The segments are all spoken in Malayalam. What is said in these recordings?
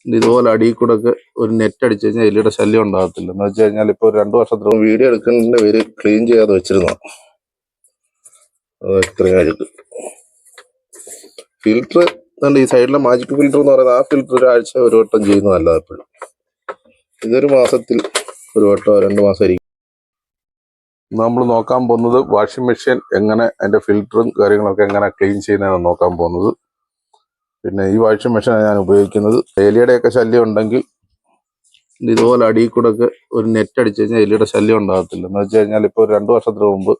ഇതുപോലെ അടിയിൽ കൂടെ ഒക്കെ ഒരു നെറ്റ് അടിച്ചു കഴിഞ്ഞാൽ എലിയുടെ ശല്യം ഉണ്ടാകത്തില്ല. എന്ന് വെച്ച് കഴിഞ്ഞാൽ ഇപ്പോൾ 2 വർഷത്തോളം വീഡിയോ എടുക്കുന്നതിന്റെ പേര് ക്ലീൻ ചെയ്യാതെ വെച്ചിരുന്നു. അത് എത്രയും അഴുക്ക്. ഫിൽറ്റർ ഈ സൈഡിലെ മാജിക് ഫിൽറ്റർ എന്ന് പറയുന്നത്, ആ ഫിൽറ്റർ ഒരാഴ്ച ഒരു വട്ടം ചെയ്യുന്നതല്ല എപ്പോഴും. ഇതൊരു മാസത്തിൽ ഒരു വട്ടോ 2 മാസം ആയിരിക്കും. നമ്മൾ നോക്കാൻ പോകുന്നത് വാഷിംഗ് മെഷീൻ എങ്ങനെ അതിന്റെ ഫിൽറ്ററും കാര്യങ്ങളൊക്കെ എങ്ങനെ ക്ലീൻ ചെയ്യുന്നതെന്ന് നോക്കാൻ പോകുന്നത്. പിന്നെ ഈ വാഷിംഗ് മെഷീനാണ് ഞാൻ ഉപയോഗിക്കുന്നത്. എലിയുടെയൊക്കെ ശല്യം ഉണ്ടെങ്കിൽ ഇതുപോലെ അടിയിൽ കൂടെ ഒക്കെ ഒരു നെറ്റ് അടിച്ചു കഴിഞ്ഞാൽ എലിയുടെ ശല്യം ഉണ്ടാകത്തില്ല. എന്ന് വെച്ച് കഴിഞ്ഞാൽ ഇപ്പോൾ 2 വർഷത്തിന് മുമ്പ്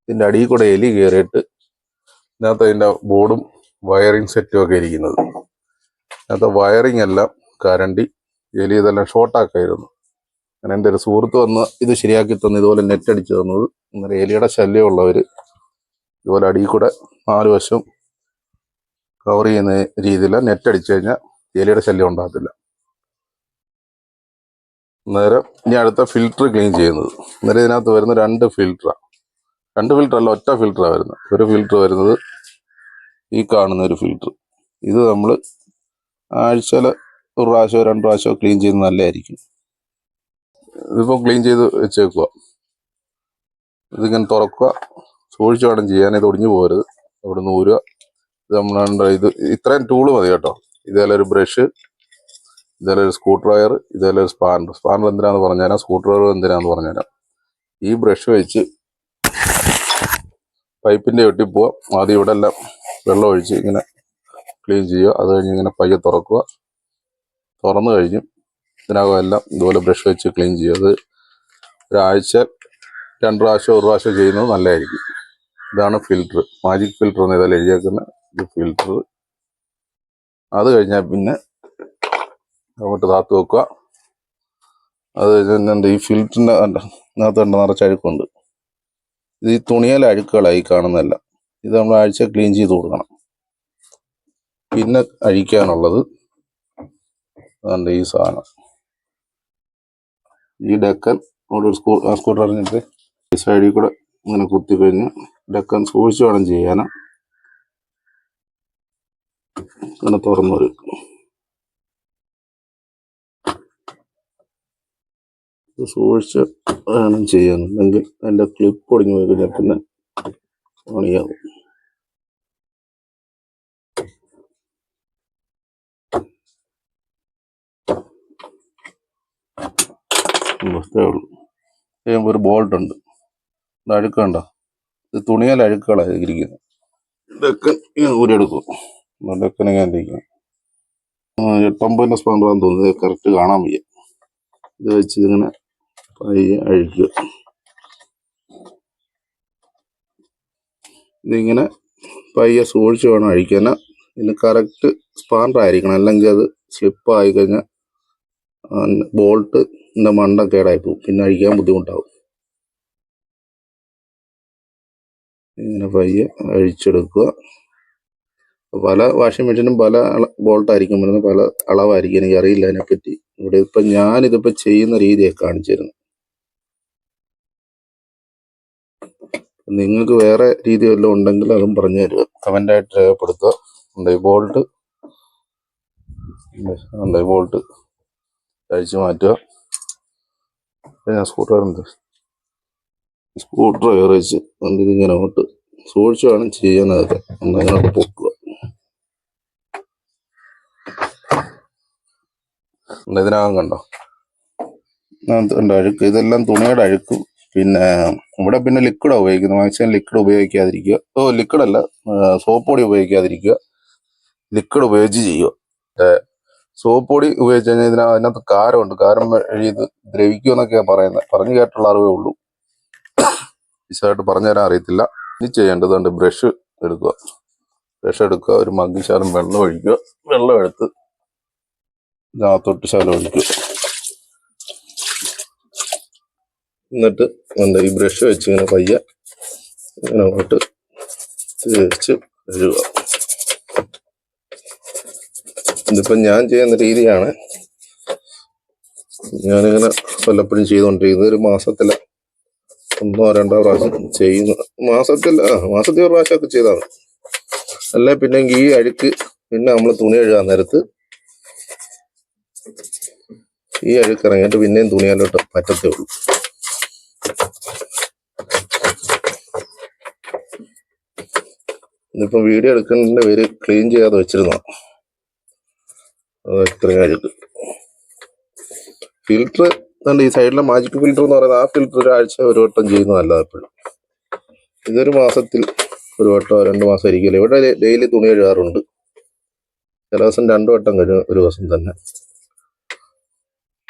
ഇതിന്റെ അടിയിൽ കൂടെ എലി കയറിയിട്ട് ഇതിനകത്ത് അതിന്റെ ബോർഡും വയറിങ് സെറ്റും ഒക്കെ ഇരിക്കുന്നത്. അതിനകത്ത് വയറിങ് എല്ലാം കരണ്ടി എലി ഇതെല്ലാം ഷോർട്ടാക്കായിരുന്നു. അങ്ങനെ എൻ്റെ ഒരു സുഹൃത്ത് വന്ന് ഇത് ശരിയാക്കി തന്നു, ഇതുപോലെ നെറ്റ് അടിച്ചു തന്നത്. അന്നേരം എലിയുടെ ശല്യമുള്ളവർ ഇതുപോലെ അടിയിൽ കൂടെ 4 വശം കവർ ചെയ്യുന്ന രീതിയിൽ നെറ്റ് അടിച്ചു കഴിഞ്ഞാൽ എലിയുടെ ശല്യം ഉണ്ടാകത്തില്ല. അന്നേരം ഇനി അടുത്ത ഫിൽറ്റർ ക്ലീൻ ചെയ്യുന്നത്. അന്നേരം ഇതിനകത്ത് വരുന്ന 2 ഫിൽറ്ററാണ്. 2 ഫിൽറ്റർ അല്ല, ഒറ്റ ഫിൽറ്ററാണ് വരുന്നത്. ഒരു ഫിൽറ്റർ വരുന്നത് ഈ കാണുന്ന ഒരു ഫിൽറ്റർ. ഇത് നമ്മൾ ആഴ്ചയിൽ 1 പ്രാവശ്യമോ 2 പ്രാവശ്യമോ ക്ലീൻ ചെയ്യുന്നത് നല്ലതായിരിക്കും. ഇതിപ്പോൾ ക്ലീൻ ചെയ്ത് വെച്ചേക്കുക. ഇതിങ്ങനെ തുറക്കുക, സൂക്ഷിച്ച് വേണം ചെയ്യാൻ. ഇത് ഒടിഞ്ഞു പോകരുത്. അവിടെ നിന്ന് ഊരുക. ഇത് നമ്മളുണ്ട്. ഇത് ഇത്രയും ടൂള് മതി കേട്ടോ. ഇതേപോലെ ഒരു ബ്രഷ്, ഇതേപോലെ ഒരു സ്ക്രൂ ഡ്രൈവർ, ഇതേപോലെ ഒരു സ്പാനർ. സ്പാനർ എന്തിനാന്ന് പറഞ്ഞുതരാം, സ്ക്രൂ ഡ്രൈവർ എന്തിനാന്ന് പറഞ്ഞുതരാം. ഈ ബ്രഷ് വെച്ച് പൈപ്പിന്റെ ഒട്ടി പോവാം. ആദ്യം ഇവിടെ എല്ലാം വെള്ളം ഒഴിച്ച് ഇങ്ങനെ ക്ലീൻ ചെയ്യുക. അത് കഴിഞ്ഞ് ഇങ്ങനെ പയ്യെ തുറക്കുക. തുറന്നു കഴിഞ്ഞ് ഇതിനകം എല്ലാം ഇതുപോലെ ബ്രഷ് വെച്ച് ക്ലീൻ ചെയ്യുക. അത് ഒരാഴ്ച 2 പ്രാവശ്യം 1 പ്രാവശ്യം ചെയ്യുന്നത് നല്ലതായിരിക്കും. ഇതാണ് ഫിൽറ്റർ. മാജിക് ഫിൽറ്റർ എന്ന് ഇതെല്ലാം എഴുതിയേക്കുന്ന ഇത് ഫിൽറ്റർ. അത് കഴിഞ്ഞാൽ പിന്നെ അങ്ങോട്ട് താത്ത് വെക്കുക. അത് കഴിഞ്ഞിട്ട് ഈ ഫിൽറ്ററിൻ്റെ അകത്ത് നിറച്ച് അഴുക്കുണ്ട്. ഇത് ഈ തുണിയിലെ അഴുക്കുകളായി കാണുന്നതല്ല. ഇത് നമ്മൾ ആഴ്ച ക്ലീൻ ചെയ്ത് കൊടുക്കണം. പിന്നെ അഴിക്കാനുള്ളത് അതുകൊണ്ട് ഈ സാധനം, ഈ ഡക്കൻ ഒരു സ്ക്രൂ ഡ്രൈവറിഞ്ഞിട്ട് ഈ സൈഡിൽ കൂടെ ഇങ്ങനെ കുത്തി കഴിഞ്ഞ് ഡക്കൻ സൂക്ഷിച്ച് വേണം ചെയ്യാൻ. ഇങ്ങനെ തുറന്നു വരും. സൂക്ഷിച്ച് വേണം ചെയ്യാൻ, അല്ലെങ്കിൽ അതിൻ്റെ ക്ലിപ്പ് ഒടിഞ്ഞു പോയി കഴിഞ്ഞാൽ പിന്നെ പണിയാവും. ഒരു ബോൾട്ട് ഉണ്ട്, അഴുക്കണ്ട. ഇത് തുണിയാൽ അഴുക്കുകളാണ് ഇരിക്കുന്നത്. ഡക്കൻ ഇങ്ങനെ ഊരിയെടുക്കും. ഡക്കൻ ഇങ്ങനെ ഇരിക്കും. 8-9 സ്പാൻഡാന്ന് തോന്നുന്നത്, കറക്റ്റ് കാണാൻ വയ്യ. ഇത് വെച്ച് ഇങ്ങനെ പയ്യെ അഴിക്കുക. ഇതിങ്ങനെ പയ്യെ സൂക്ഷിച്ച് വേണം അഴിക്കാൻ. ഇതിന് കറക്റ്റ് സ്പാൻഡർ ആയിരിക്കണം, അല്ലെങ്കിൽ അത് സ്ലിപ്പായി കഴിഞ്ഞാൽ ബോൾട്ടിൻ്റെ മണ്ട കേടായി പോകും. പിന്നെ അഴിക്കാൻ ബുദ്ധിമുട്ടാവും. ഇങ്ങനെ പയ്യെ അഴിച്ചെടുക്കുക. പല വാഷിംഗ് മെഷീനും പല ബോൾട്ടായിരിക്കും വരുന്നത്, പല അളവായിരിക്കും. എനിക്ക് അറിയില്ല അതിനെപ്പറ്റി. ഇവിടെ ഇപ്പം ഞാനിതിപ്പോൾ ചെയ്യുന്ന രീതിയൊക്കെ കാണിച്ചു തരുന്നു. നിങ്ങൾക്ക് വേറെ രീതി വല്ലതും ഉണ്ടെങ്കിൽ അതും പറഞ്ഞു തരിക, കമൻ്റായിട്ട് രേഖപ്പെടുത്തുക. ഈ ബോൾട്ട് അഴിച്ച് മാറ്റുക. പിന്നെ സ്ക്രൂ ഡ്രൈവർ വെച്ച് ഇതിങ്ങനെ അങ്ങോട്ട് സൂക്ഷിച്ച് വേണം ചെയ്യാനതൊക്കെ. അങ്ങോട്ട് പൊക്കുക. ഇതിനകം കണ്ടോ അഴുക്ക്. ഇതെല്ലാം തുണിയുടെ അഴുക്കും. പിന്നെ ഇവിടെ പിന്നെ ലിക്വിഡാണ് ഉപയോഗിക്കുന്നത്. മാക്സിമം ലിക്വിഡ് ഉപയോഗിക്കാതിരിക്കുക. ലിക്വിഡല്ല, സോപ്പ് പൊടി ഉപയോഗിക്കാതിരിക്കുക. ലിക്വിഡ് ഉപയോഗിച്ച് ചെയ്യുക. സോപ്പ് പൊടി ഉപയോഗിച്ച് കഴിഞ്ഞാൽ അതിനകത്ത് കാരമുണ്ട്. കാരം വഴി ഇത് ദ്രവിക്കുമെന്നൊക്കെയാണ് പറയുന്നത്. പറഞ്ഞു കേട്ടുള്ള അറിവേ ഉള്ളൂ, വിശദമായിട്ട് പറഞ്ഞു തരാൻ അറിയത്തില്ല. ഇനി ചെയ്യേണ്ടതുണ്ട്, ബ്രഷ് എടുക്കുക. ഒരു മഗ്ഗി ശാലം വെള്ളം ഒഴിക്കുക. വെള്ളം എടുത്ത് ഇതിനകത്തൊട്ട് ശാലം ഒഴിക്കുക. എന്നിട്ട് ഈ ബ്രഷ് വെച്ച് ഇങ്ങനെ പയ്യെ ഇങ്ങനെ അങ്ങോട്ട് തേച്ച് കഴുകുക. ഇതിപ്പം ഞാൻ ചെയ്യുന്ന രീതിയാണ്. ഞാനിങ്ങനെ വല്ലപ്പോഴും ചെയ്തുകൊണ്ടിരിക്കുന്നത്. ഒരു മാസത്തിൽ 1-2 പ്രാവശ്യം ചെയ്യുന്നു. മാസത്തിൽ 1 പ്രാവശ്യമൊക്കെ ചെയ്താൽ മതി. അല്ലെ പിന്നെ ഈ അഴുക്ക് പിന്നെ നമ്മൾ തുണി കഴുകാൻ നേരത്ത് ഈ അഴുക്ക് ഇറങ്ങിയിട്ട് പിന്നെയും തുണിയിലോട്ട് പറ്റത്തേ ഉള്ളൂ. ഇതിപ്പം വീഡിയോ എടുക്കുന്നതിൻ്റെ പേര് ക്ലീൻ ചെയ്യാതെ വെച്ചിരുന്നോ. അത് ഇത്രയും അഴുക്ക്. ഫിൽറ്റർ തന്നെ ഈ സൈഡിലെ മാജിക് ഫിൽറ്റർ എന്ന് പറയുന്നത്, ആ ഫിൽറ്റർ ഒരാഴ്ച ഒരു വട്ടം ചെയ്യുന്നതല്ല എപ്പോഴും. ഇതൊരു മാസത്തിൽ ഒരു വട്ടോ 2 മാസം ഇരിക്കില്ല. ഇവിടെ ഡെയിലി തുണി കഴുകാറുണ്ട്. ചില ദിവസം 2 വട്ടം കഴുകും ഒരു ദിവസം തന്നെ.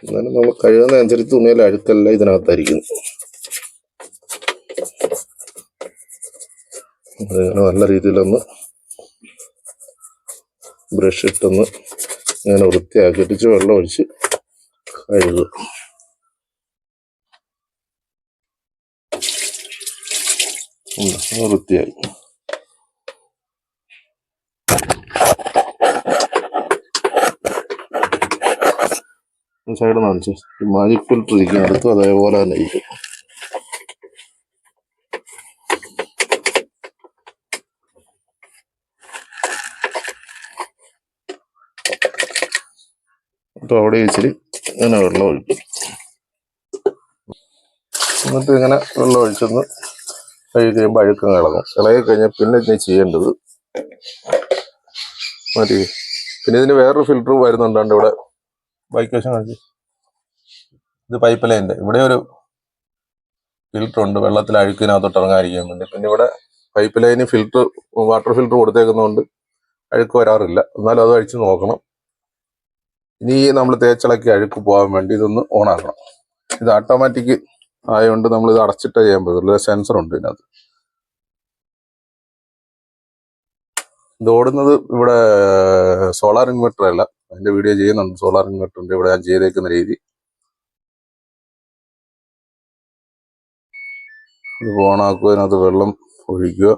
എന്നാലും നമ്മൾ കഴുകുന്നതനുസരിച്ച് തുണിയിലെ അഴുക്കെല്ലാം ഇതിനകത്തായിരിക്കുന്നു. അതിങ്ങനെ നല്ല രീതിയിലൊന്ന് ബ്രഷ് ഇട്ടൊന്ന് ഇങ്ങനെ വൃത്തിയാക്കിയിട്ട് വെള്ളം ഒഴിച്ച് കഴുകും. വൃത്തിയായി. സൈഡ് കാണിച്ച് മാജിക് ഫിൽറ്റർ ഇരിക്കും, അടുത്തും അതേപോലെ തന്നെ ഇരിക്കും. അപ്പോൾ അവിടെ ഇച്ചിരി ഇങ്ങനെ വെള്ളം ഒഴിക്കും. എന്നിട്ട് ഇങ്ങനെ വെള്ളം ഒഴിച്ചൊന്ന് കഴുകി കഴിയുമ്പോൾ അഴുക്കം ഇളകും. ഇളകി കഴിഞ്ഞാൽ പിന്നെ ഇതിന് ചെയ്യേണ്ടത് മതി. പിന്നെ ഇതിന് വേറൊരു ഫിൽറ്റർ വരുന്നുണ്ടാണ്ട് ഇവിടെ ബൈക്ക് വശം കാണിച്ച്. ഇത് പൈപ്പ് ലൈൻ്റെ ഇവിടെ ഒരു ഫിൽറ്റർ ഉണ്ട്, വെള്ളത്തിൽ അഴുക്കിനകത്തോട്ട് ഇറങ്ങാതിരിക്കാൻ വേണ്ടി. പിന്നെ ഇവിടെ pipe line filter, water filter കൊടുത്തേക്കുന്നതുകൊണ്ട് അഴുക്ക് വരാറില്ല. എന്നാലും അത് അഴിച്ച് നോക്കണം. ഇനി നമ്മൾ തേച്ചിളക്കി അഴുക്ക് പോകാൻ വേണ്ടി ഇതൊന്ന് ഓണാക്കണം. ഇത് ഓട്ടോമാറ്റിക് ആയതുകൊണ്ട് നമ്മൾ ഇത് അടച്ചിട്ടേ ചെയ്യാൻ പറ്റില്ല. സെൻസർ ഉണ്ട് ഇതിനകത്ത്. ഇത് ഓടുന്നത് ഇവിടെ സോളാർ ഇൻവെർട്ടർ അല്ല, അതിന്റെ വീഡിയോ ചെയ്യുന്നുണ്ട്. സോളാർ ഇൻവെർട്ടറിന്റെ ഇവിടെ ഞാൻ ചെയ്തേക്കുന്ന രീതി. ഇത് ഓണാക്കുക, അതിനകത്ത് വെള്ളം ഒഴിക്കുക.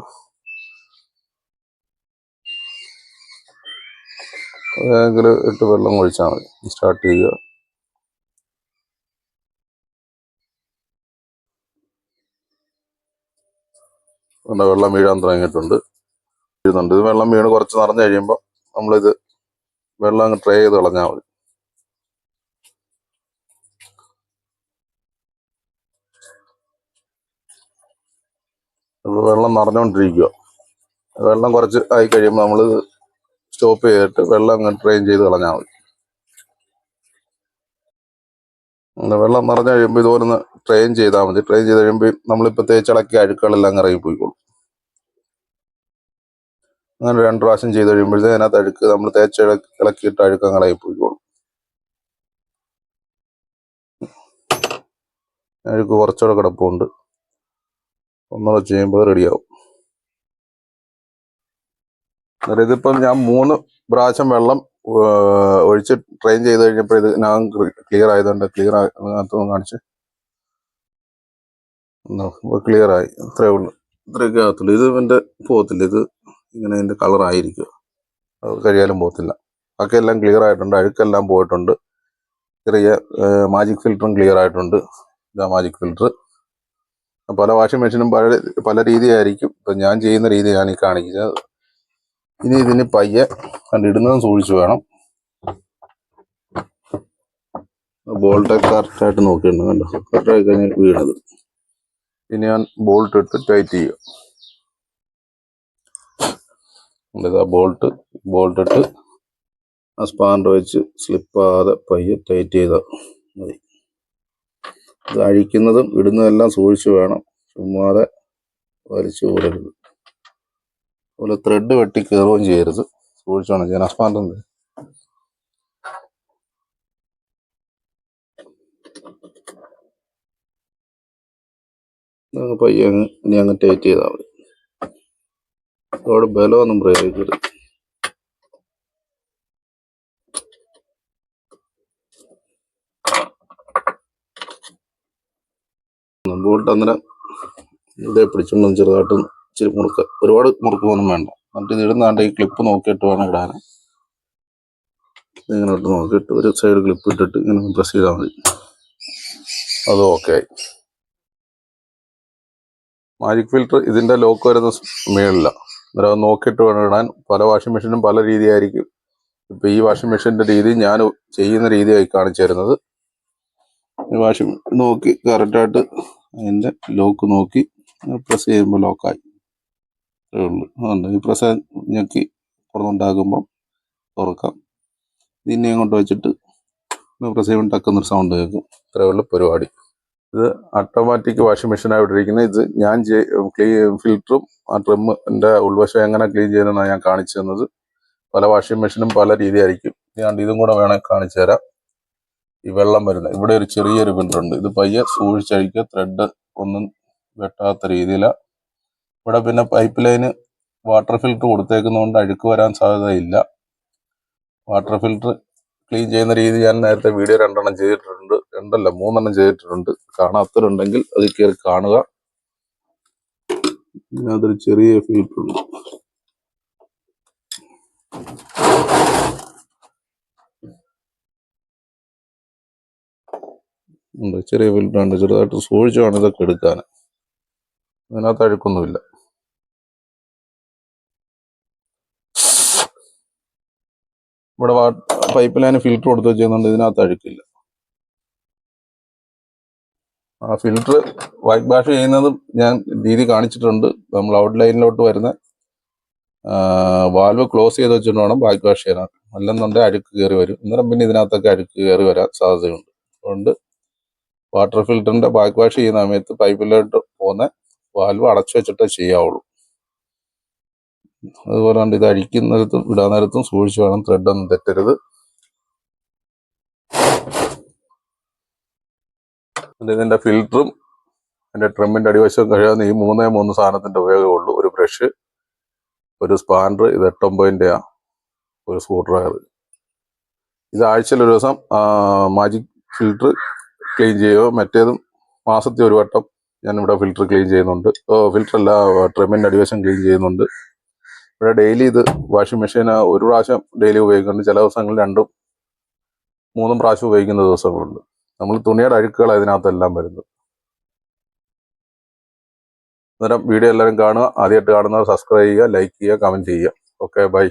ഏതെങ്കിലും ഇട്ട് വെള്ളം ഒഴിച്ചാൽ മതി. സ്റ്റാർട്ട് ചെയ്യുക. വെള്ളം വീഴാൻ തുടങ്ങിയിട്ടുണ്ട്. ഇത് വെള്ളം വീണ് കുറച്ച് നിറഞ്ഞു കഴിയുമ്പോൾ നമ്മളിത് വെള്ളം അങ്ങ് ട്രേ ചെയ്ത് കളഞ്ഞാൽ മതി. അപ്പോൾ വെള്ളം നിറഞ്ഞുകൊണ്ടിരിക്കുക. വെള്ളം കുറച്ച് ആയി കഴിയുമ്പോൾ നമ്മൾ സ്റ്റോപ്പ് ചെയ്തിട്ട് വെള്ളം അങ്ങ് ട്രെയിൻ ചെയ്ത് കളഞ്ഞാൽ മതി. വെള്ളം നിറഞ്ഞു കഴിയുമ്പോൾ ഇതുപോലെ ട്രെയിൻ ചെയ്താൽ മതി. ട്രെയിൻ ചെയ്ത് കഴിയുമ്പോൾ നമ്മളിപ്പോൾ തേച്ചിളക്കിയ അഴുക്കുകളെല്ലാം അങ്ങ് ഇറങ്ങിപ്പോയിക്കോളും. അങ്ങനെ 2 പ്രാവശ്യം ചെയ്ത് കഴിയുമ്പോഴത്തേക്ക് അതിനകത്ത് അഴുക്ക് നമ്മൾ ഇളക്കിയിട്ട് അഴുക്ക് അങ്ങ് ഇറങ്ങിപ്പോയിക്കോളും. അഴുക്ക് കുറച്ചുകൂടെ കിടപ്പുണ്ട്, ഒന്നുകൂടെ ചെയ്യുമ്പോൾ റെഡിയാവും. അതായത് ഇതിപ്പം ഞാൻ 3 പ്രാവശ്യം വെള്ളം ഒഴിച്ച് ട്രെയിൻ ചെയ്ത് കഴിഞ്ഞപ്പോൾ ഇത് ഞാൻ ക്ലിയർ ആയതുകൊണ്ട് ക്ലിയർ ആകത്തൊന്നും കാണിച്ച് ക്ലിയർ ആയി. അത്രേ ഉള്ളൂ. ഇത്രയൊക്കെ ആകത്തുള്ളൂ. ഇത് എൻ്റെ പോകത്തില്ല. ഇത് ഇങ്ങനെ ഇതിൻ്റെ കളറായിരിക്കും, അത് കഴിയാലും പോകത്തില്ല. ബാക്കി എല്ലാം ക്ലിയർ ആയിട്ടുണ്ട്. അഴുക്കെല്ലാം പോയിട്ടുണ്ട്. ചെറിയ മാജിക് ഫിൽറ്ററും ക്ലിയർ ആയിട്ടുണ്ട്. ഇതാ മാജിക് ഫിൽറ്റർ. പല വാഷിംഗ് മെഷീനും പല രീതിയായിരിക്കും. ഇപ്പം ഞാൻ ചെയ്യുന്ന രീതിയാണ് ഈ കാണിക്കുന്നത്. ഇനി ഇതിന് പയ്യെ കണ്ടിടുന്നതും സൂക്ഷിച്ച് വേണം. ബോൾട്ടൊക്കെ കറക്റ്റായിട്ട് നോക്കിയിട്ടുണ്ട്. കണ്ടോ, കറക്റ്റായി കഴിഞ്ഞാൽ വീണത്. ഇനി ഞാൻ ബോൾട്ട് ഇട്ട് ടൈറ്റ് ചെയ്യുക. ഇതാ ബോൾട്ട് ഇട്ട് ആ സ്പാൻഡർ വെച്ച് സ്ലിപ്പാതെ പയ്യെ ടൈറ്റ് ചെയ്താൽ മതി. ഇത് അഴിക്കുന്നതും ഇടുന്നതെല്ലാം സൂക്ഷിച്ച് വേണം. ചുമ്മാതെ വലിച്ചു ഊരരുത്. അതുപോലെ ത്രെഡ് വെട്ടി കയറുകയും ചെയ്യരുത്. സൂക്ഷിച്ചാണ് ചെയ്യാൻ. സ്പാൻഡറിൻ്റെ പയ്യെ ഇനി അങ്ങ് ടൈറ്റ് ചെയ്താൽ മതി. അവിടെ ബലമൊന്നും പ്രയോഗിക്കരുത്. ബോൾട്ട് അന്നേരം ഇതേ പിടിച്ചുകൊണ്ട് ചെറുതായിട്ട് ഇച്ചിരി മുറുക്ക, ഒരുപാട് മുറുക്കൊന്നും വേണ്ട. എന്നിട്ട് ഇത് ഇടുന്നാണ്ട് ഈ ക്ലിപ്പ് നോക്കിയിട്ട് വേണം ഇടാൻ. ഇങ്ങനെ ഇട്ട് നോക്കിയിട്ട് ഒരു സൈഡ് ക്ലിപ്പ് ഇട്ടിട്ട് ഇങ്ങനെ പ്രസ് ചെയ്താൽ മതി. അത് ഓക്കെ ആയി. മാജിക് ഫിൽറ്റർ ഇതിൻ്റെ ലോക്ക് വരുന്ന മേളിലാണ്. അന്നേരം അത് നോക്കിയിട്ട് വേണം ഇടാൻ. പല വാഷിംഗ് മെഷീനും പല രീതിയായിരിക്കും. ഇപ്പം ഈ വാഷിംഗ് മെഷീൻ്റെ രീതി ഞാൻ ചെയ്യുന്ന രീതിയായി കാണിച്ചു തരുന്നത്. വാഷിംഗ് നോക്കി കറക്റ്റായിട്ട് അതിൻ്റെ ലോക്ക് നോക്കി പ്രസ് ചെയ്യുമ്പോൾ ലോക്കായി ഉള്ളൂ. അതുകൊണ്ട് ഈ പ്രസ് ഞെക്കി പുറത്തുണ്ടാക്കുമ്പം തുറക്കാം. ഇതിനെ അങ്ങോട്ട് വെച്ചിട്ട് പ്രസ് ചെയ്യുമ്പോൾ ടക്കുന്നൊരു സൗണ്ട് കേൾക്കും. ഇത്രയേ ഉള്ളൂ പരിപാടി. ഇത് ഓട്ടോമാറ്റിക് വാഷിംഗ് മെഷീനാണ് ഇവിടെ ഇരിക്കുന്നത്. ഇത് ഞാൻ ഫിൽറ്ററും ആ ട്രിമ്മിൻ്റെ ഉൾവശം എങ്ങനെ ക്ലീൻ ചെയ്യുന്നതെന്നാണ് ഞാൻ കാണിച്ചു തന്നത്. പല വാഷിംഗ് മെഷീനും പല രീതിയായിരിക്കും. ഞാൻ ഇതും കൂടെ വേണമെങ്കിൽ കാണിച്ചു തരാം. ഈ വെള്ളം വരുന്നത് ഇവിടെ ഒരു ചെറിയൊരു ഫിൽറ്റർ ഉണ്ട്. ഇത് പയ്യെ സൂക്ഷിച്ചഴിക്കുക, ത്രെഡ് ഒന്നും വെട്ടാത്ത രീതിയിലാണ്. ഇവിടെ പിന്നെ പൈപ്പ് ലൈന് വാട്ടർ ഫിൽറ്റർ കൊടുത്തേക്കുന്നതുകൊണ്ട് അഴുക്ക് വരാൻ സാധ്യതയില്ല. വാട്ടർ ഫിൽറ്റർ ക്ലീൻ ചെയ്യുന്ന രീതി ഞാൻ നേരത്തെ വീഡിയോ 2 ചെയ്തിട്ടുണ്ട്, 3 ചെയ്തിട്ടുണ്ട്. കാണാത്തവരുണ്ടെങ്കിൽ അത് കയറി കാണുക. അതിനകത്തൊരു ചെറിയ ഫിൽറ്റർ ഉണ്ട്. ചെറിയ ഫിൽറ്റർ ഉണ്ട്. ചെറുതായിട്ട് സൂക്ഷിച്ച് വേണം ഇതൊക്കെ എടുക്കാൻ. അതിനകത്ത് അഴുക്കൊന്നുമില്ല. ഇവിടെ പൈപ്പ് ലൈന് ഫിൽറ്റർ കൊടുത്ത് വെച്ചുകൊണ്ട് ഇതിനകത്ത് അഴുക്കില്ല. ആ ഫിൽറ്റർ വൈറ്റ് വാഷ് ചെയ്യുന്നതും ഞാൻ രീതി കാണിച്ചിട്ടുണ്ട്. നമ്മൾ ഔട്ട് ലൈനിലോട്ട് വരുന്ന വാൽവ് ക്ലോസ് ചെയ്ത് വെച്ചിട്ട് വേണം ബാക്ക് വാഷ് ചെയ്യാൻ. അല്ലെന്നുണ്ടെങ്കിൽ അഴുക്ക് കയറി വരും. അന്നേരം പിന്നെ ഇതിനകത്തൊക്കെ അഴുക്ക് കയറി വരാൻ സാധ്യതയുണ്ട്. അതുകൊണ്ട് വാട്ടർ ഫിൽറ്ററിന്റെ ബാക്ക് വാഷ് ചെയ്യുന്ന സമയത്ത് പൈപ്പിലോട്ട് പോകുന്ന വാൽവ് അടച്ചു വെച്ചിട്ടേ ചെയ്യാവുള്ളൂ. അതുപോലെ ഇത് അഴിക്കുന്നിടത്തും ഇടാൻ നേരത്തും സൂക്ഷിച്ച് വേണം, ത്രെഡൊന്നും തെറ്റരുത്. ഇതിന്റെ ഫിൽറ്ററും അതിന്റെ ട്രിമ്മിന്റെ അടിവശവും കഴിയാവുന്ന ഈ 3 സാധനത്തിന്റെ ഉപയോഗമുള്ളൂ. ഒരു ബ്രഷ്, ഒരു സ്പാൻഡർ, ഇത് 8-9 ഒരു സ്ക്രൂ ഡ്രൈവർ. ഇത് ആഴ്ചയിൽ ഒരു ദിവസം മാജിക് ഫിൽറ്റർ ക്ലീൻ ചെയ്യുകയോ, മറ്റേതും മാസത്തിൽ ഒരു വട്ടം ഞാനിവിടെ ഫിൽറ്റർ ക്ലീൻ ചെയ്യുന്നുണ്ട്. ഫിൽറ്റർ അല്ല, ട്രിമ്മിന്റെ അടിവശം ക്ലീൻ ചെയ്യുന്നുണ്ട്. ഇവിടെ ഡെയിലി ഇത് വാഷിംഗ് മെഷീൻ ഒരു പ്രാവശ്യം ഡെയിലി ഉപയോഗിക്കുന്നുണ്ട്. ചില ദിവസങ്ങളിൽ 2-3 പ്രാവശ്യം ഉപയോഗിക്കുന്ന ദിവസങ്ങളുണ്ട്. നമ്മൾ തുണിയുടെ അഴുക്കുകൾ അതിനകത്തെല്ലാം വരുന്നത്. അന്നേരം വീഡിയോ എല്ലാവരും കാണുക. ആദ്യമായിട്ട് കാണുന്നവർ സബ്സ്ക്രൈബ് ചെയ്യുക, ലൈക്ക് ചെയ്യുക, കമൻറ്റ് ചെയ്യുക. Okay, by.